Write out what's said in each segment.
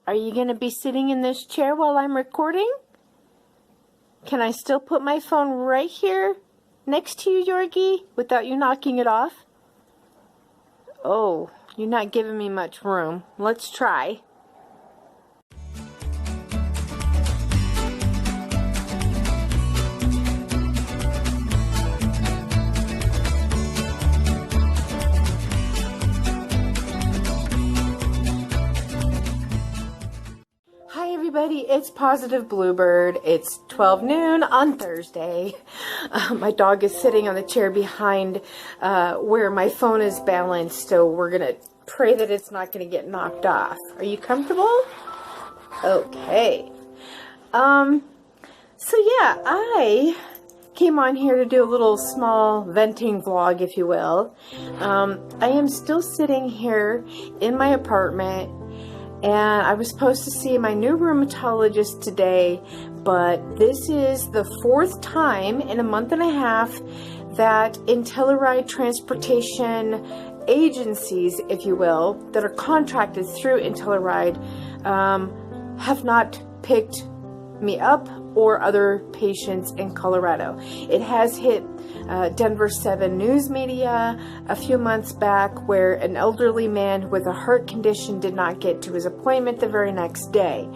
Are you going to be sitting in this chair while I'm recording? Can I still put my phone right here next to you, Yorgie, without you knocking it off? Oh, you're not giving me much room. Let's try. Hi everybody, it's Positive Bluebird. It's 12 noon on Thursday. My dog is sitting on the chair behind where my phone is balanced, so we're going to pray that it's not going to get knocked off. Are you comfortable? Okay. So yeah, I came on here to do a little small venting vlog, if you will. I am still sitting here in my apartment. And I was supposed to see my new rheumatologist today, but this is the fourth time in a month and a half that Inteleride transportation agencies, if you will, that are contracted through Inteleride, have not picked me up or other patients in Colorado. It has hit Denver 7 news media a few months back, where an elderly man with a heart condition did not get to his appointment the very next day.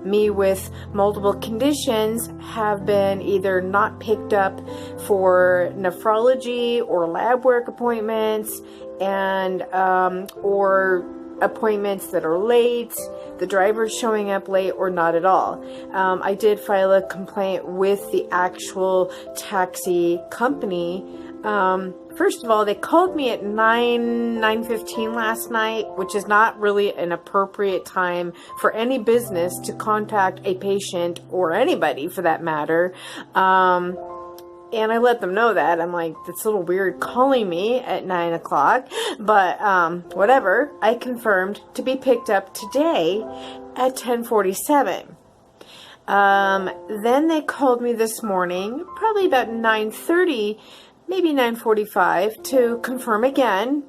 Me with multiple conditions have been either not picked up for nephrology or lab work appointments, and or appointments that are late, the driver's showing up late, or not at all. I did file a complaint with the actual taxi company. First of all, they called me at 9:15 last night, which is not really an appropriate time for any business to contact a patient, or anybody for that matter. And I let them know that. I'm like, that's a little weird calling me at 9 o'clock. But whatever. I confirmed to be picked up today at 10:47. Then they called me this morning, probably about 9:30, maybe 9:45, to confirm again.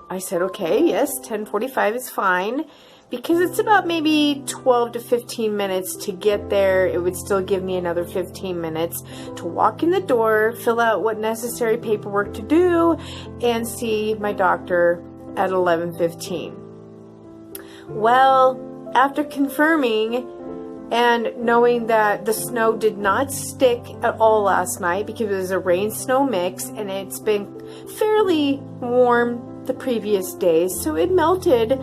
I said, okay, yes, 10:45 is fine. Because it's about maybe 12 to 15 minutes to get there. It would still give me another 15 minutes to walk in the door, fill out what necessary paperwork to do, and see my doctor at 11:15. Well, after confirming and knowing that the snow did not stick at all last night because it was a rain-snow mix, and it's been fairly warm the previous days, so it melted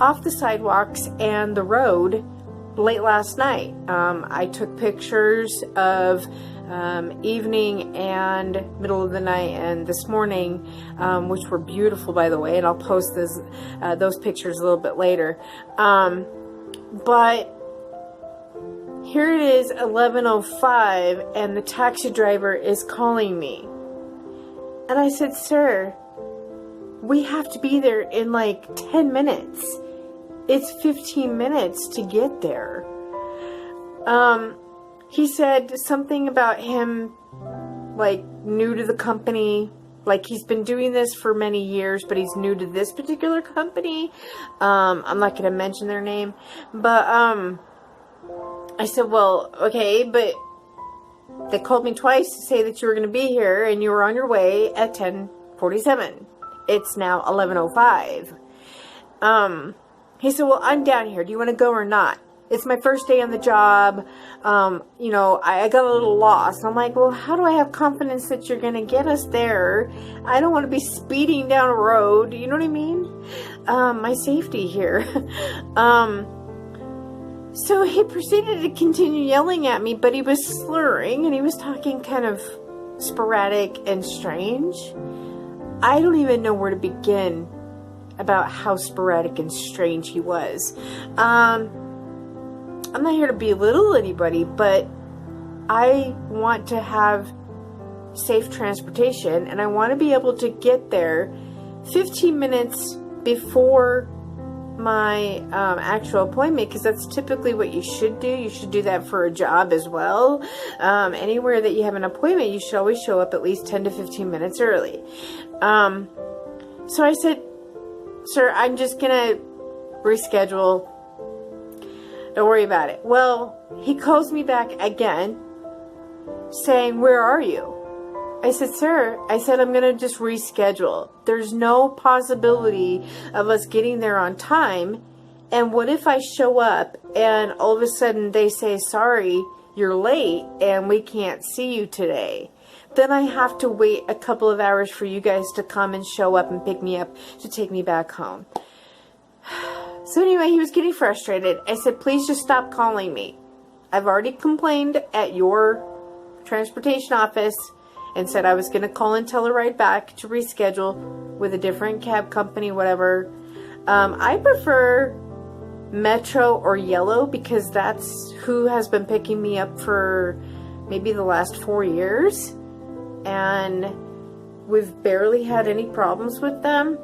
off the sidewalks and the road late last night. I took pictures of evening and middle of the night and this morning, which were beautiful, by the way, and I'll post those pictures a little bit later. But here it is, 11:05, and the taxi driver is calling me. And I said, sir, we have to be there in like 10 minutes. It's 15 minutes to get there. He said something about him, like, new to the company. Like, he's been doing this for many years, but he's new to this particular company. I'm not going to mention their name. But, I said, well, okay, but they called me twice to say that you were going to be here, and you were on your way at 10:47. It's now 11:05. He said, well, I'm down here. Do you want to go or not? It's my first day on the job. You know, I got a little lost. I'm like, well, how do I have confidence that you're going to get us there? I don't want to be speeding down a road. You know what I mean? My safety here. So he proceeded to continue yelling at me, but he was slurring and he was talking kind of sporadic and strange. I don't even know where to begin about how sporadic and strange he was. I'm not here to belittle anybody, but I want to have safe transportation, and I want to be able to get there 15 minutes before my actual appointment, because that's typically what you should do. You should do that for a job as well. Anywhere that you have an appointment, you should always show up at least 10 to 15 minutes early. So I said, sir, I'm just gonna reschedule Don't worry about it. Well, he calls me back again saying, where are you? I said, sir, I said, I'm going to just reschedule. There's no possibility of us getting there on time. And what if I show up and all of a sudden they say, sorry, you're late and we can't see you today? Then I have to wait a couple of hours for you guys to come and show up and pick me up to take me back home. So anyway, he was getting frustrated. I said, please just stop calling me. I've already complained at your transportation office and said I was going to call and tell a ride back to reschedule with a different cab company, whatever. I prefer Metro or Yellow because that's who has been picking me up for maybe the last 4 years. And we've barely had any problems with them.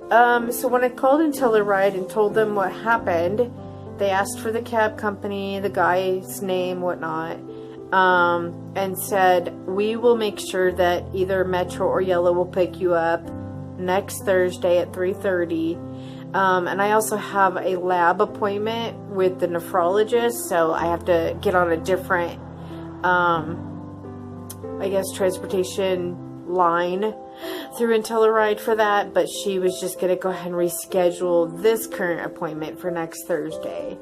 So when I called IntelliRide and told them what happened, they asked for the cab company, the guy's name, whatnot, and said, we will make sure that either Metro or Yellow will pick you up next Thursday at 3:30. And I also have a lab appointment with the nephrologist, so I have to get on a different, I guess, transportation line through IntelliRide for that, but she was just going to go ahead and reschedule this current appointment for next Thursday.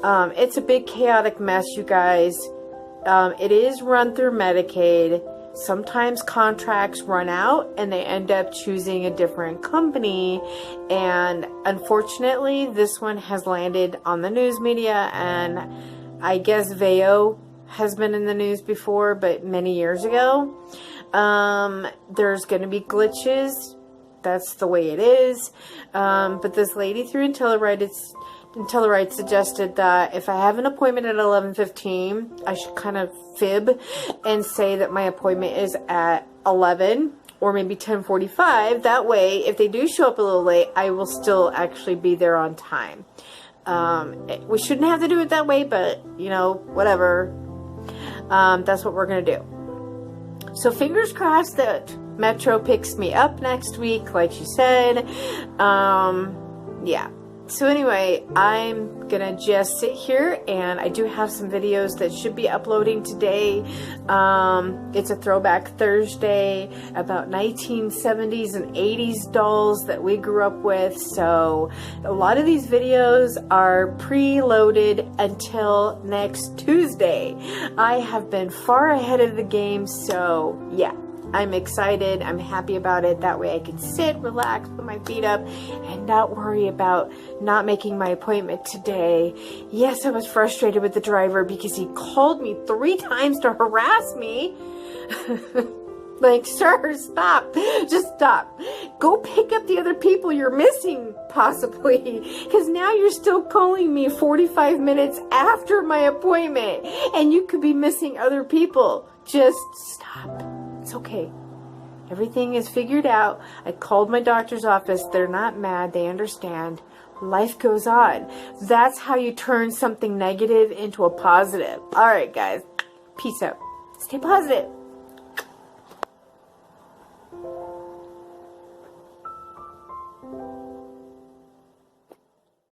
It's a big chaotic mess, you guys. It is run through Medicaid. Sometimes contracts run out and they end up choosing a different company, and unfortunately this one has landed on the news media, and I guess Veo has been in the news before, but many years ago. There's going to be glitches. That's the way it is. But this lady through IntelliRide suggested that if I have an appointment at 11:15, I should kind of fib and say that my appointment is at 11 or maybe 10:45. That way, if they do show up a little late, I will still actually be there on time. We shouldn't have to do it that way, but, you know, whatever. That's what we're going to do. So fingers crossed that Metro picks me up next week, like she said. Yeah. So anyway, I'm gonna just sit here, and I do have some videos that should be uploading today. It's a throwback Thursday about 1970s and 80s dolls that we grew up with. So a lot of these videos are preloaded until next Tuesday. I have been far ahead of the game, so yeah. I'm excited. I'm happy about it. That way I can sit, relax, put my feet up, and not worry about not making my appointment today. Yes, I was frustrated with the driver because he called me 3 times to harass me. Like, sir, stop. Just stop. Go pick up the other people you're missing, possibly. Because now you're still calling me 45 minutes after my appointment, and you could be missing other people. Just stop. It's okay. Everything is figured out. I called my doctor's office. They're not mad. They understand. Life goes on. That's how you turn something negative into a positive. All right, guys. Peace out. Stay positive.